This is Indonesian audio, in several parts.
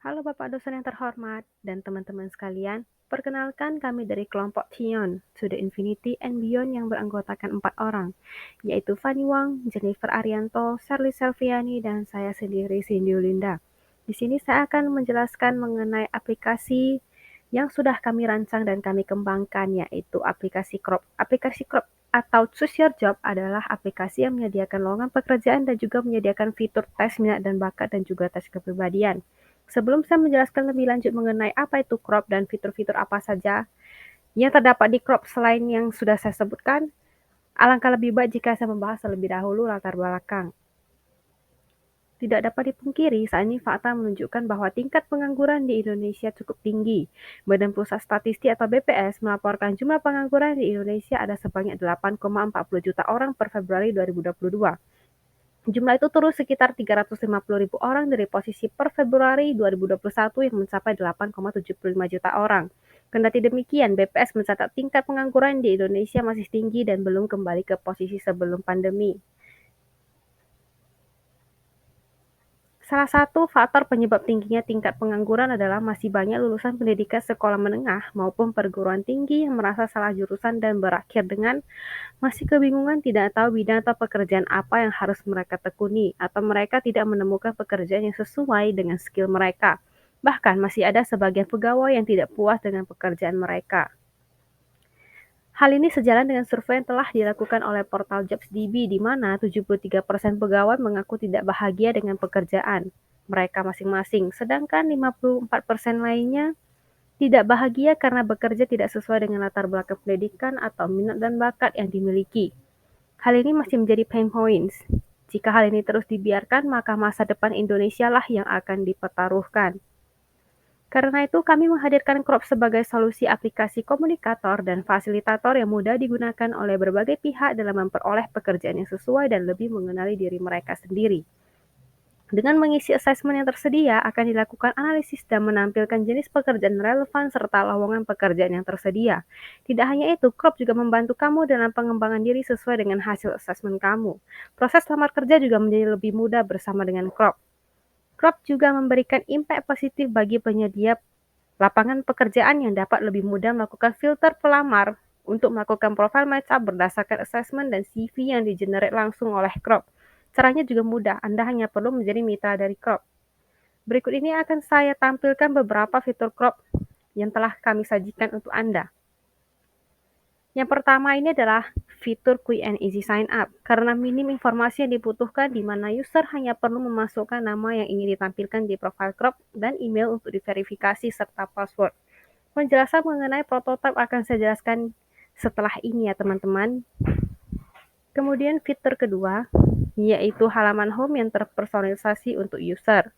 Halo Bapak dosen yang terhormat dan teman-teman sekalian, perkenalkan kami dari kelompok Tion, to the Infinity and Beyond yang beranggotakan 4 orang, yaitu Fanny Wang, Jennifer Arianto, Sherly Selviani, dan saya sendiri Cindy Linda. Di sini saya akan menjelaskan mengenai aplikasi yang sudah kami rancang dan kami kembangkan, yaitu aplikasi Crop. Aplikasi Crop atau Choose Your Job adalah aplikasi yang menyediakan lowongan pekerjaan dan juga menyediakan fitur tes minat dan bakat dan juga tes kepribadian. Sebelum saya menjelaskan lebih lanjut mengenai apa itu crop dan fitur-fitur apa saja yang terdapat di crop selain yang sudah saya sebutkan, alangkah lebih baik jika saya membahas terlebih dahulu latar belakang. Tidak dapat dipungkiri, saat ini fakta menunjukkan bahwa tingkat pengangguran di Indonesia cukup tinggi. Badan Pusat Statistik atau BPS melaporkan jumlah pengangguran di Indonesia ada sebanyak 8,40 juta orang per Februari 2022. Jumlah itu turun sekitar 350.000 orang dari posisi per Februari 2021 yang mencapai 8,75 juta orang. Kendati demikian, BPS mencatat tingkat pengangguran di Indonesia masih tinggi dan belum kembali ke posisi sebelum pandemi. Salah satu faktor penyebab tingginya tingkat pengangguran adalah masih banyak lulusan pendidikan sekolah menengah maupun perguruan tinggi yang merasa salah jurusan dan berakhir dengan masih kebingungan tidak tahu bidang atau pekerjaan apa yang harus mereka tekuni, atau mereka tidak menemukan pekerjaan yang sesuai dengan skill mereka. Bahkan masih ada sebagian pegawai yang tidak puas dengan pekerjaan mereka. Hal ini sejalan dengan survei yang telah dilakukan oleh portal JobsDB di mana 73% pegawai mengaku tidak bahagia dengan pekerjaan mereka masing-masing, sedangkan 54% lainnya tidak bahagia karena bekerja tidak sesuai dengan latar belakang pendidikan atau minat dan bakat yang dimiliki. Hal ini masih menjadi pain points. Jika hal ini terus dibiarkan, maka masa depan Indonesia lah yang akan dipertaruhkan. Karena itu, kami menghadirkan Crop sebagai solusi aplikasi komunikator dan fasilitator yang mudah digunakan oleh berbagai pihak dalam memperoleh pekerjaan yang sesuai dan lebih mengenali diri mereka sendiri. Dengan mengisi asesmen yang tersedia, akan dilakukan analisis dan menampilkan jenis pekerjaan relevan serta lowongan pekerjaan yang tersedia. Tidak hanya itu, Crop juga membantu kamu dalam pengembangan diri sesuai dengan hasil asesmen kamu. Proses lamar kerja juga menjadi lebih mudah bersama dengan Crop. Crop juga memberikan impact positif bagi penyedia lapangan pekerjaan yang dapat lebih mudah melakukan filter pelamar untuk melakukan profile match-up berdasarkan asesmen dan CV yang digenerate langsung oleh Crop. Caranya juga mudah, Anda hanya perlu menjadi mitra dari Crop. Berikut ini akan saya tampilkan beberapa fitur Crop yang telah kami sajikan untuk Anda. Yang pertama ini adalah fitur Quick and Easy Sign Up, karena minim informasi yang dibutuhkan di mana user hanya perlu memasukkan nama yang ingin ditampilkan di profil Crop dan email untuk diverifikasi serta password. Penjelasan mengenai prototipe akan saya jelaskan setelah ini ya teman-teman. Kemudian fitur kedua, yaitu halaman home yang terpersonalisasi untuk user.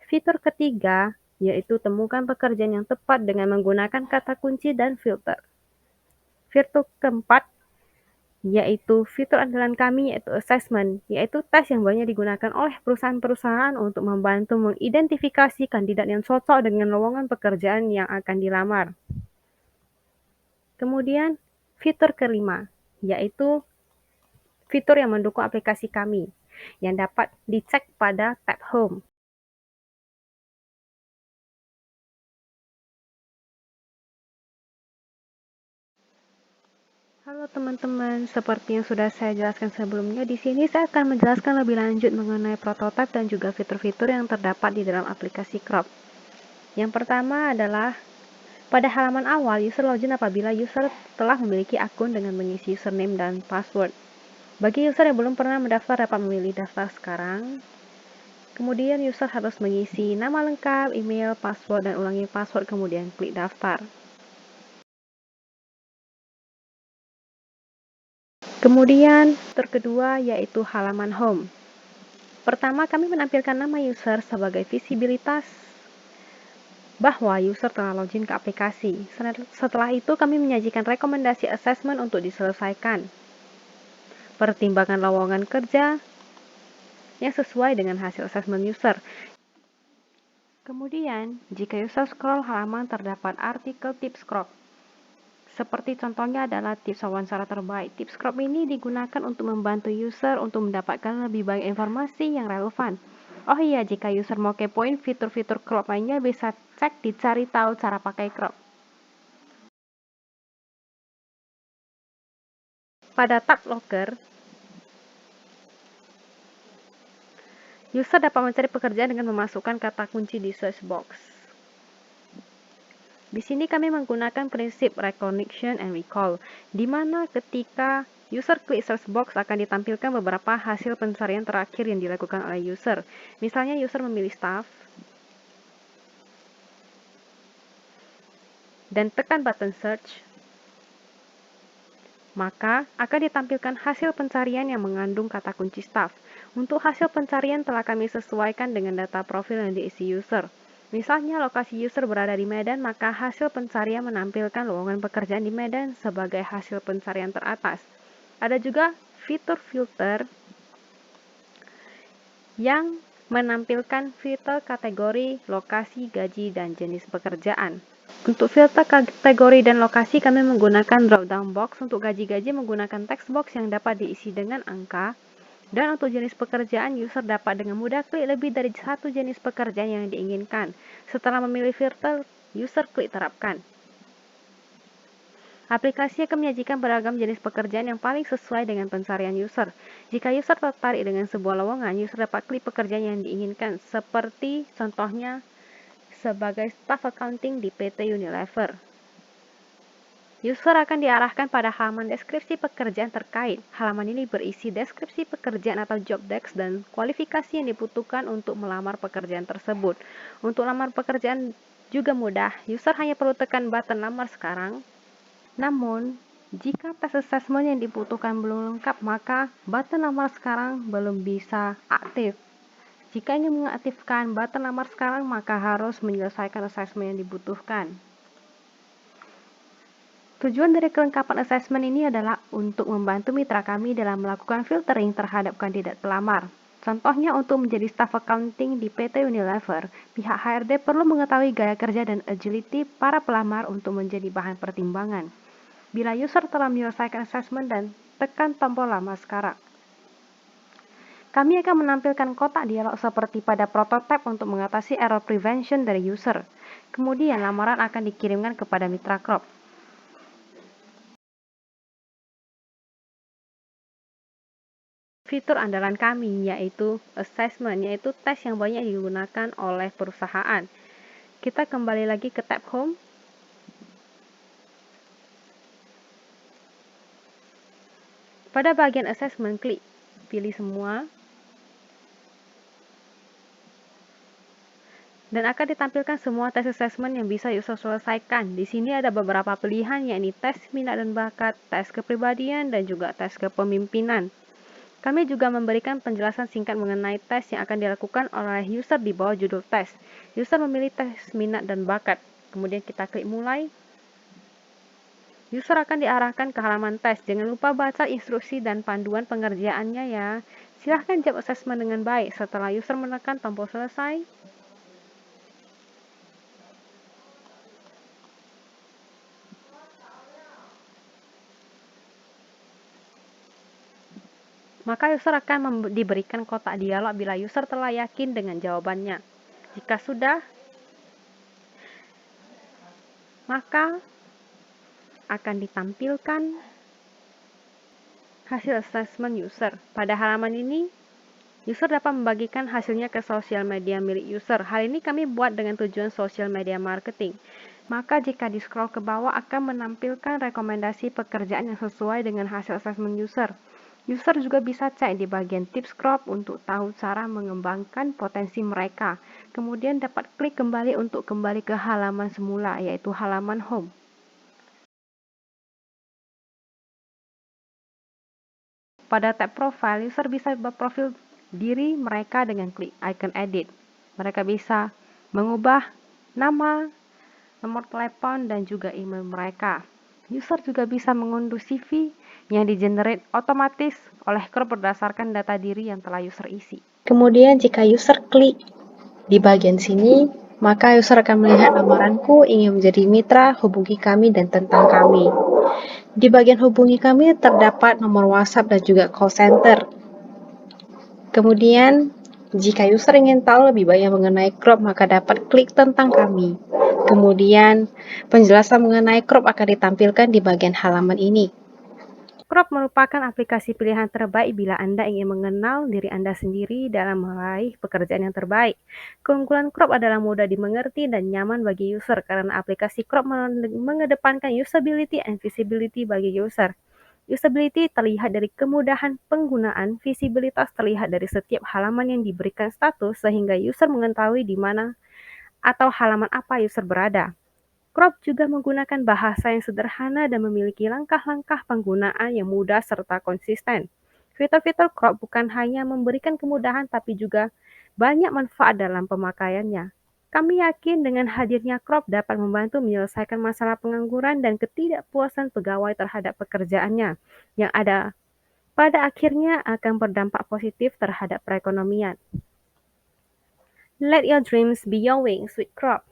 Fitur ketiga, yaitu temukan pekerjaan yang tepat dengan menggunakan kata kunci dan filter. Fitur keempat, yaitu fitur andalan kami yaitu assessment, yaitu tes yang banyak digunakan oleh perusahaan-perusahaan untuk membantu mengidentifikasi kandidat yang cocok dengan lowongan pekerjaan yang akan dilamar. Kemudian fitur kelima, yaitu fitur yang mendukung aplikasi kami, yang dapat dicek pada tab Home. Halo teman-teman, seperti yang sudah saya jelaskan sebelumnya, di sini saya akan menjelaskan lebih lanjut mengenai prototipe dan juga fitur-fitur yang terdapat di dalam aplikasi Crop. Yang pertama adalah pada halaman awal, user login apabila user telah memiliki akun dengan mengisi username dan password. Bagi user yang belum pernah mendaftar dapat memilih daftar sekarang. Kemudian user harus mengisi nama lengkap, email, password, dan ulangi password kemudian klik daftar. Kemudian fitur kedua yaitu halaman home. Pertama, kami menampilkan nama user sebagai visibilitas bahwa user telah login ke aplikasi. Setelah itu, kami menyajikan rekomendasi assessment untuk diselesaikan. Pertimbangan lowongan kerja yang sesuai dengan hasil assessment user. Kemudian, jika user scroll halaman terdapat artikel tips Crop. Seperti contohnya adalah tips wawancara terbaik. Tips Crop ini digunakan untuk membantu user untuk mendapatkan lebih banyak informasi yang relevan. Oh iya, jika user mau kepoin fitur-fitur crop lainnya, bisa cek di cari tahu cara pakai crop. Pada tab Logger, user dapat mencari pekerjaan dengan memasukkan kata kunci di search box. Di sini kami menggunakan prinsip recognition and recall, di mana ketika user klik search box akan ditampilkan beberapa hasil pencarian terakhir yang dilakukan oleh user. Misalnya user memilih staff, dan tekan button search, maka akan ditampilkan hasil pencarian yang mengandung kata kunci staff. Untuk hasil pencarian telah kami sesuaikan dengan data profil yang diisi user. Misalnya lokasi user berada di Medan, maka hasil pencarian menampilkan lowongan pekerjaan di Medan sebagai hasil pencarian teratas. Ada juga fitur filter yang menampilkan filter kategori, lokasi, gaji, dan jenis pekerjaan. Untuk filter kategori dan lokasi, kami menggunakan drop-down box. Untuk gaji-gaji menggunakan text box yang dapat diisi dengan angka. Dan untuk jenis pekerjaan, user dapat dengan mudah klik lebih dari satu jenis pekerjaan yang diinginkan. Setelah memilih filter, user klik terapkan. Aplikasi akan menyajikan beragam jenis pekerjaan yang paling sesuai dengan pencarian user. Jika user tertarik dengan sebuah lowongan, user dapat klik pekerjaan yang diinginkan, seperti contohnya sebagai staff accounting di PT Unilever. User akan diarahkan pada halaman deskripsi pekerjaan terkait. Halaman ini berisi deskripsi pekerjaan atau job desk dan kualifikasi yang dibutuhkan untuk melamar pekerjaan tersebut. Untuk lamar pekerjaan juga mudah, user hanya perlu tekan button lamar sekarang. Namun, jika tes assessment yang dibutuhkan belum lengkap, maka button lamar sekarang belum bisa aktif. Jika ingin mengaktifkan button lamar sekarang, maka harus menyelesaikan assessment yang dibutuhkan. Tujuan dari kelengkapan assessment ini adalah untuk membantu mitra kami dalam melakukan filtering terhadap kandidat pelamar. Contohnya, untuk menjadi staf accounting di PT Unilever, pihak HRD perlu mengetahui gaya kerja dan agility para pelamar untuk menjadi bahan pertimbangan. Bila user telah menyelesaikan assessment dan tekan tombol lamar sekarang, kami akan menampilkan kotak dialog seperti pada prototipe untuk mengatasi error prevention dari user. Kemudian lamaran akan dikirimkan kepada mitra crop. Fitur andalan kami yaitu assessment, yaitu tes yang banyak digunakan oleh perusahaan. Kita kembali lagi ke tab home. Pada bagian assessment, klik pilih semua dan akan ditampilkan semua tes assessment yang bisa user selesaikan. Di sini ada beberapa pilihan, yakni tes minat dan bakat, tes kepribadian, dan juga tes kepemimpinan. Kami juga memberikan penjelasan singkat mengenai tes yang akan dilakukan oleh user di bawah judul tes. User memilih tes minat dan bakat. Kemudian kita klik mulai. User akan diarahkan ke halaman tes. Jangan lupa baca instruksi dan panduan pengerjaannya ya. Silahkan jawab assessment dengan baik. Setelah user menekan tombol selesai, maka user akan diberikan kotak dialog bila user telah yakin dengan jawabannya. Jika sudah, maka akan ditampilkan hasil assessment user. Pada halaman ini, user dapat membagikan hasilnya ke sosial media milik user. Hal ini kami buat dengan tujuan social media marketing. Maka jika di scroll ke bawah akan menampilkan rekomendasi pekerjaan yang sesuai dengan hasil assessment user. User juga bisa cek di bagian tips crop untuk tahu cara mengembangkan potensi mereka. Kemudian dapat klik kembali untuk kembali ke halaman semula, yaitu halaman home. Pada tab profile, user bisa berprofil diri mereka dengan klik icon edit. Mereka bisa mengubah nama, nomor telepon, dan juga email mereka. User juga bisa mengunduh CV yang di-generate otomatis oleh crop berdasarkan data diri yang telah user isi. Kemudian jika user klik di bagian sini, maka user akan melihat lamaranku, ingin menjadi mitra, hubungi kami, dan tentang kami. Di bagian hubungi kami terdapat nomor WhatsApp dan juga call center. Kemudian Jika user ingin tahu lebih banyak mengenai crop, maka dapat klik tentang kami. Kemudian, penjelasan mengenai crop akan ditampilkan di bagian halaman ini. Crop merupakan aplikasi pilihan terbaik bila Anda ingin mengenal diri Anda sendiri dalam meraih pekerjaan yang terbaik. Keunggulan Crop adalah mudah dimengerti dan nyaman bagi user karena aplikasi Crop mengedepankan usability and visibility bagi user. Usability terlihat dari kemudahan penggunaan, visibilitas terlihat dari setiap halaman yang diberikan status sehingga user mengetahui di mana atau halaman apa user berada. Crop juga menggunakan bahasa yang sederhana dan memiliki langkah-langkah penggunaan yang mudah serta konsisten. Fitur-fitur Crop bukan hanya memberikan kemudahan tapi juga banyak manfaat dalam pemakaiannya. Kami yakin dengan hadirnya Crop dapat membantu menyelesaikan masalah pengangguran dan ketidakpuasan pegawai terhadap pekerjaannya, yang ada pada akhirnya akan berdampak positif terhadap perekonomian. Let your dreams be your wings with Crop.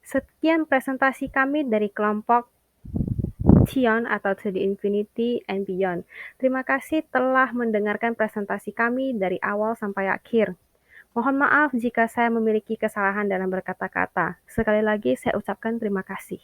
Sekian presentasi kami dari kelompok Cion atau To the Infinity and Beyond. Terima kasih telah mendengarkan presentasi kami dari awal sampai akhir. Mohon maaf jika saya memiliki kesalahan dalam berkata-kata. Sekali lagi saya ucapkan terima kasih.